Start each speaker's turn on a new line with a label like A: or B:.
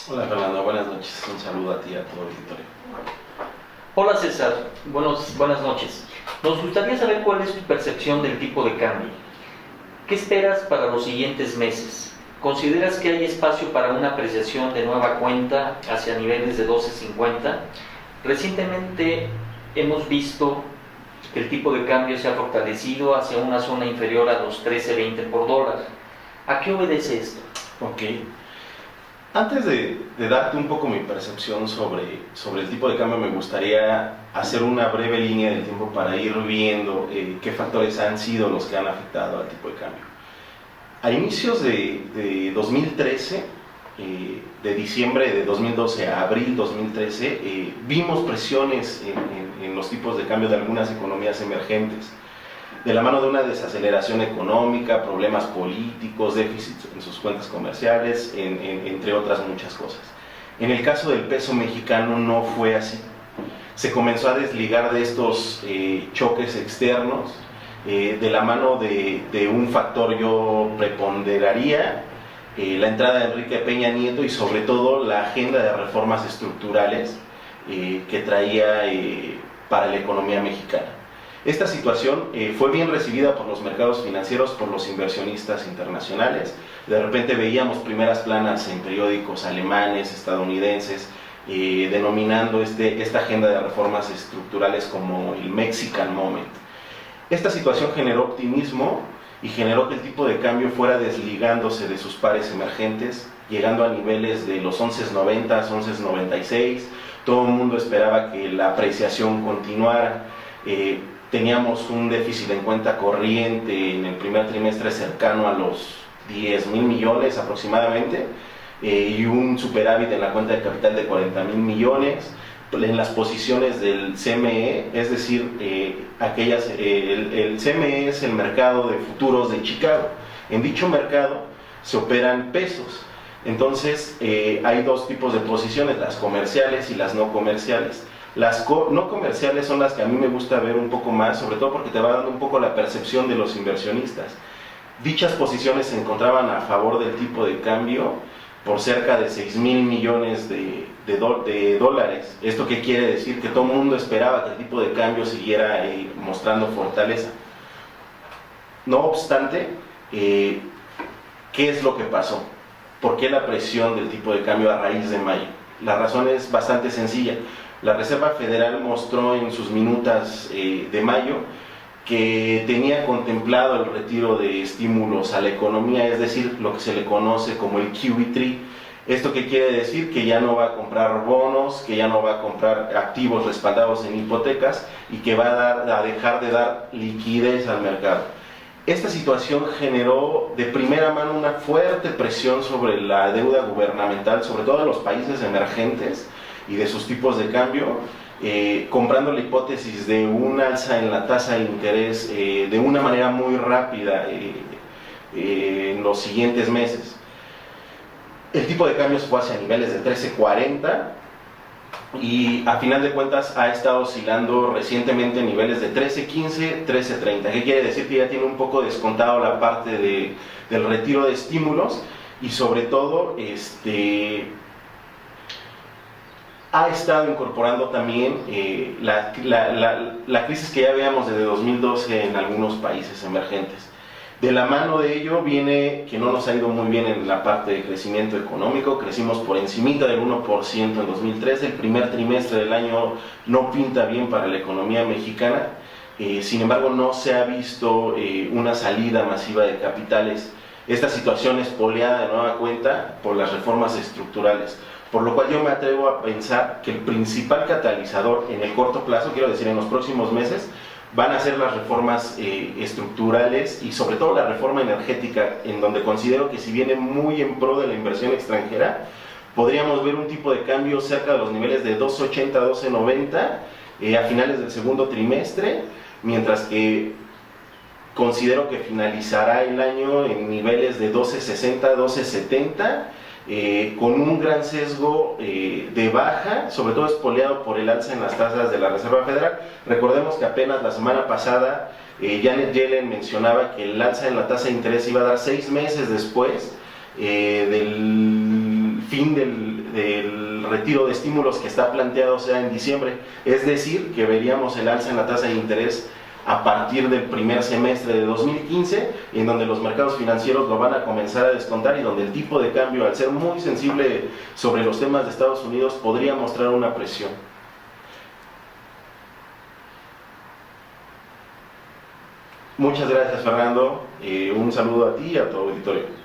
A: Hola Fernando, buenas noches. Un saludo a ti y a todo el auditorio.
B: Hola César, buenas noches. Nos gustaría saber cuál es tu percepción del tipo de cambio. ¿Qué esperas para los siguientes meses? ¿Consideras que hay espacio para una apreciación de nueva cuenta hacia niveles de 12.50? Recientemente hemos visto que el tipo de cambio se ha fortalecido hacia una zona inferior a los 13.20 por dólar. ¿A qué obedece esto?
A: Ok. Antes de darte un poco mi percepción sobre el tipo de cambio, me gustaría hacer una breve línea del tiempo para ir viendo qué factores han sido los que han afectado al tipo de cambio. A inicios de 2013, de diciembre de 2012 a abril 2013, vimos presiones en los tipos de cambio de algunas economías emergentes, de la mano de una desaceleración económica, problemas políticos, déficits en sus cuentas comerciales, entre otras muchas cosas. En el caso del peso mexicano no fue así. Se comenzó a desligar de estos choques externos, de la mano de un factor yo preponderaría, la entrada de Enrique Peña Nieto y sobre todo la agenda de reformas estructurales que traía para la economía mexicana. Esta situación fue bien recibida por los mercados financieros, por los inversionistas internacionales. De repente veíamos primeras planas en periódicos alemanes, estadounidenses, denominando esta agenda de reformas estructurales como el Mexican Moment. Esta situación generó optimismo y generó que el tipo de cambio fuera desligándose de sus pares emergentes, llegando a niveles de los 11.90, 11.96. Todo el mundo esperaba que la apreciación continuara. Teníamos un déficit en cuenta corriente en el primer trimestre cercano a los 10.000 millones aproximadamente, y un superávit en la cuenta de capital de 40.000 millones. En las posiciones del CME, es decir, el CME es el mercado de futuros de Chicago. En dicho mercado se operan pesos. Entonces hay dos tipos de posiciones, las comerciales y las no comerciales. Las no comerciales son las que a mí me gusta ver un poco más, sobre todo porque te va dando un poco la percepción de los inversionistas. Dichas posiciones se encontraban a favor del tipo de cambio por cerca de 6.000 millones de dólares. ¿Esto qué quiere decir? Que todo el mundo esperaba que el tipo de cambio siguiera mostrando fortaleza. No obstante, ¿qué es lo que pasó? ¿Por qué la presión del tipo de cambio a raíz de mayo? La razón es bastante sencilla. La Reserva Federal mostró en sus minutas de mayo que tenía contemplado el retiro de estímulos a la economía, es decir, lo que se le conoce como el QE3. ¿Esto qué quiere decir? Que ya no va a comprar bonos, que ya no va a comprar activos respaldados en hipotecas y que va a dejar de dar liquidez al mercado. Esta situación generó de primera mano una fuerte presión sobre la deuda gubernamental, sobre todo en los países emergentes y de sus tipos de cambio, comprando la hipótesis de un alza en la tasa de interés de una manera muy rápida en los siguientes meses. El tipo de cambio se fue hacia niveles de 13.40 y a final de cuentas ha estado oscilando recientemente en niveles de 13.15, 13.30. ¿Qué quiere decir? Que ya tiene un poco descontado la parte del retiro de estímulos y sobre todo ha estado incorporando también la crisis que ya veíamos desde 2012 en algunos países emergentes. De la mano de ello viene que no nos ha ido muy bien en la parte de crecimiento económico. Crecimos por encimita del 1% en 2013. El primer trimestre del año no pinta bien para la economía mexicana. Sin embargo, no se ha visto una salida masiva de capitales. Esta situación es poleada de nueva cuenta por las reformas estructurales. Por lo cual yo me atrevo a pensar que el principal catalizador en el corto plazo, quiero decir en los próximos meses, van a ser las reformas estructurales y sobre todo la reforma energética, en donde considero que si viene muy en pro de la inversión extranjera, podríamos ver un tipo de cambio cerca de los niveles de 2.80 a 2.90 a finales del segundo trimestre, mientras que considero que finalizará el año en niveles de 12.60 12.70, con un gran sesgo de baja, sobre todo espoleado por el alza en las tasas de la Reserva Federal. Recordemos que apenas la semana pasada Janet Yellen mencionaba que el alza en la tasa de interés iba a dar 6 meses después del fin del retiro de estímulos que está planteado sea en diciembre, es decir, que veríamos el alza en la tasa de interés a partir del primer semestre de 2015, en donde los mercados financieros lo van a comenzar a descontar y donde el tipo de cambio, al ser muy sensible sobre los temas de Estados Unidos, podría mostrar una presión. Muchas gracias, Fernando. Un saludo a ti y a tu auditorio.